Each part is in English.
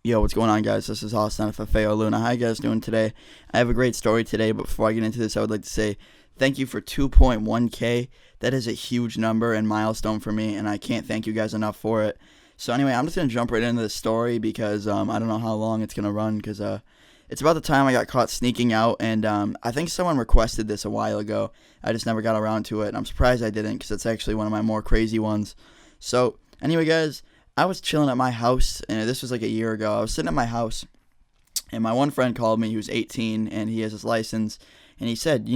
Yo, what's going on, guys? This is Austin FFA Luna. How you guys doing today? I have a great story today, but before I get into this, I would like to say thank you for 2.1K. That is a huge number and milestone for me, and I can't thank you guys enough for it. So anyway, I'm just going to jump right into this story because I don't know how long it's going to run because it's about the time I got caught sneaking out, and I think someone requested this a while ago. I just never got around to it, and I'm surprised I didn't because it's actually one of my more crazy ones. So anyway, guys, I was chilling at my house, and this was like a year ago. I was sitting at my house, and my one friend called me. He was 18, and he has his license, and he said,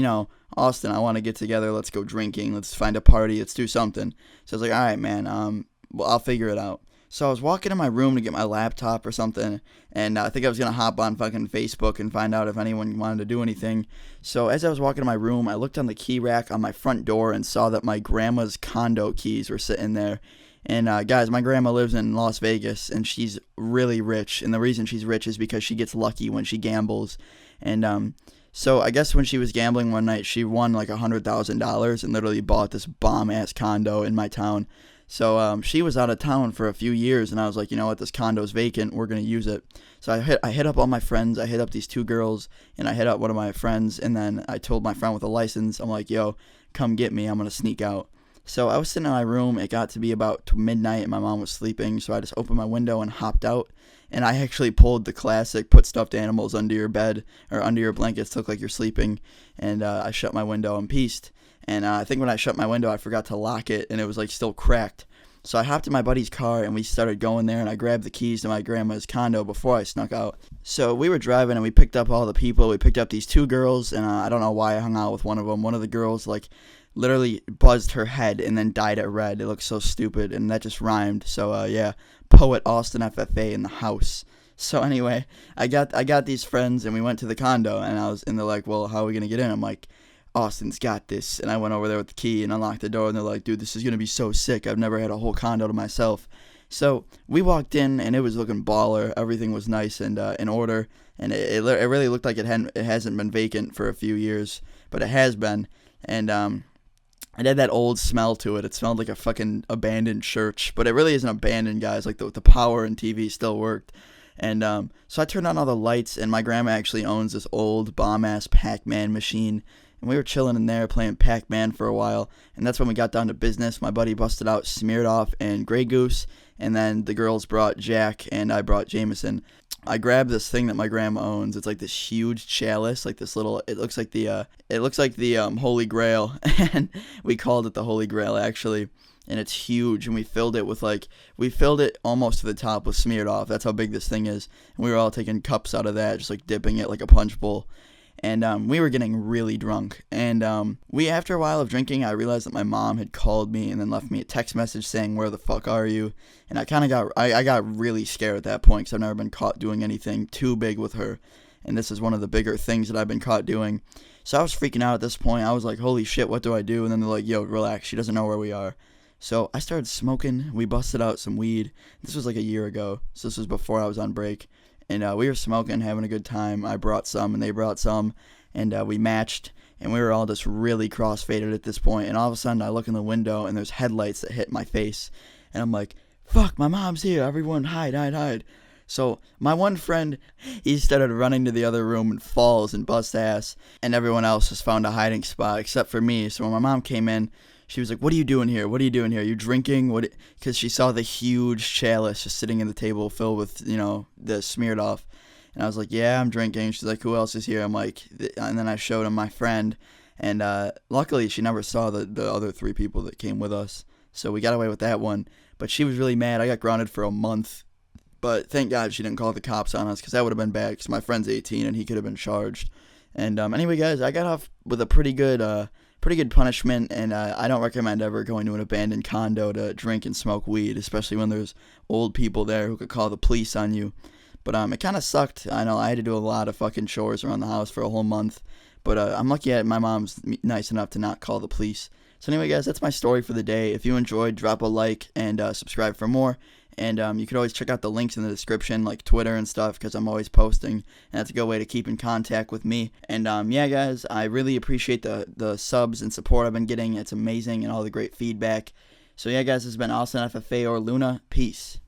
Austin, I want to get together. Let's go drinking. Let's find a party. Let's do something. So I was like, all right, man, well, I'll figure it out. So I was walking in my room to get my laptop or something, and I think I was going to hop on fucking Facebook and find out if anyone wanted to do anything. So as I was walking to my room, I looked on the key rack on my front door and saw that my grandma's condo keys were sitting there. And guys, my grandma lives in Las Vegas, and she's really rich. And the reason she's rich is because she gets lucky when she gambles. And so I guess when she was gambling one night, she won like $100,000 and literally bought this bomb-ass condo in my town. So she was out of town for a few years, and I was like, you know what, this condo's vacant. We're going to use it. So I hit up all my friends. I hit up these two girls, and I hit up one of my friends, and then I told my friend with a license, I'm like, yo, come get me. I'm going to sneak out. So I was sitting in my room. It got to be about midnight, and my mom was sleeping, so I just opened my window and hopped out. And I actually pulled the classic put stuffed animals under your bed or under your blankets to look like you're sleeping. And I shut my window and peaced. And I think when I shut my window, I forgot to lock it, and it was like still cracked. So I hopped in my buddy's car, and we started going there, and I grabbed the keys to my grandma's condo before I snuck out. So we were driving, and we picked up all the people. We picked up these two girls, and I don't know why I hung out with one of them. One of the girls, literally buzzed her head and then dyed it red. It looked so stupid, and that just rhymed. So yeah, poet Austin FFA in the house. So anyway, I got these friends, and we went to the condo, and they're like, well, how are we gonna get in? I'm like, Austin's got this. And I went over there with the key and unlocked the door, and they're like, dude, this is gonna be so sick. I've never had a whole condo to myself. So we walked in, and it was looking baller. Everything was nice and in order, and it really looked like it hasn't been vacant for a few years, but it has been. And it had that old smell to it. It smelled like a fucking abandoned church, but it really isn't abandoned, guys. Like the power and TV still worked. And so I turned on all the lights, and my grandma actually owns this old bomb-ass Pac-Man machine. And we were chilling in there playing Pac-Man for a while, and that's when we got down to business. My buddy busted out Smeared Off and Grey Goose, and then the girls brought Jack, and I brought Jameson. I grabbed this thing that my grandma owns. It's like this huge chalice, like this little. It looks like the Holy Grail, and we called it the Holy Grail actually. And it's huge, and we filled it almost to the top with Smeared Off. That's how big this thing is. And we were all taking cups out of that, just like dipping it like a punch bowl. And we were getting really drunk. And after a while of drinking, I realized that my mom had called me and then left me a text message saying, where the fuck are you? And I got really scared at that point because I've never been caught doing anything too big with her. And this is one of the bigger things that I've been caught doing. So I was freaking out at this point. I was like, holy shit, what do I do? And then they're like, yo, relax. She doesn't know where we are. So I started smoking. We busted out some weed. This was like a year ago. So this was before I was on break. And we were smoking, having a good time. I brought some, and they brought some, and we matched, and we were all just really cross-faded at this point. And all of a sudden, I look in the window, and there's headlights that hit my face, and I'm like, fuck, my mom's here. Everyone hide, hide, hide. So my one friend, he started running to the other room and falls and busts ass, and everyone else has found a hiding spot except for me. So when my mom came in, she was like, what are you doing here? What are you doing here? Are you drinking? Because she saw the huge chalice just sitting in the table filled with, the Smeared Off. And I was like, yeah, I'm drinking. She's like, who else is here? I'm like, and then I showed him my friend. And luckily, she never saw the other three people that came with us. So we got away with that one. But she was really mad. I got grounded for a month. But thank God she didn't call the cops on us because that would have been bad because my friend's 18 and he could have been charged. And anyway, guys, I got off with a pretty good punishment, and I don't recommend ever going to an abandoned condo to drink and smoke weed, especially when there's old people there who could call the police on you. But it kind of sucked. I know I had to do a lot of fucking chores around the house for a whole month, but I'm lucky my mom's nice enough to not call the police. So anyway, guys, that's my story for the day. If you enjoyed, drop a like and subscribe for more. And you could always check out the links in the description, like Twitter and stuff, because I'm always posting. And that's a good way to keep in contact with me. And yeah, guys, I really appreciate the subs and support I've been getting. It's amazing, and all the great feedback. So yeah, guys, this has been Austin FFA Luna. Peace.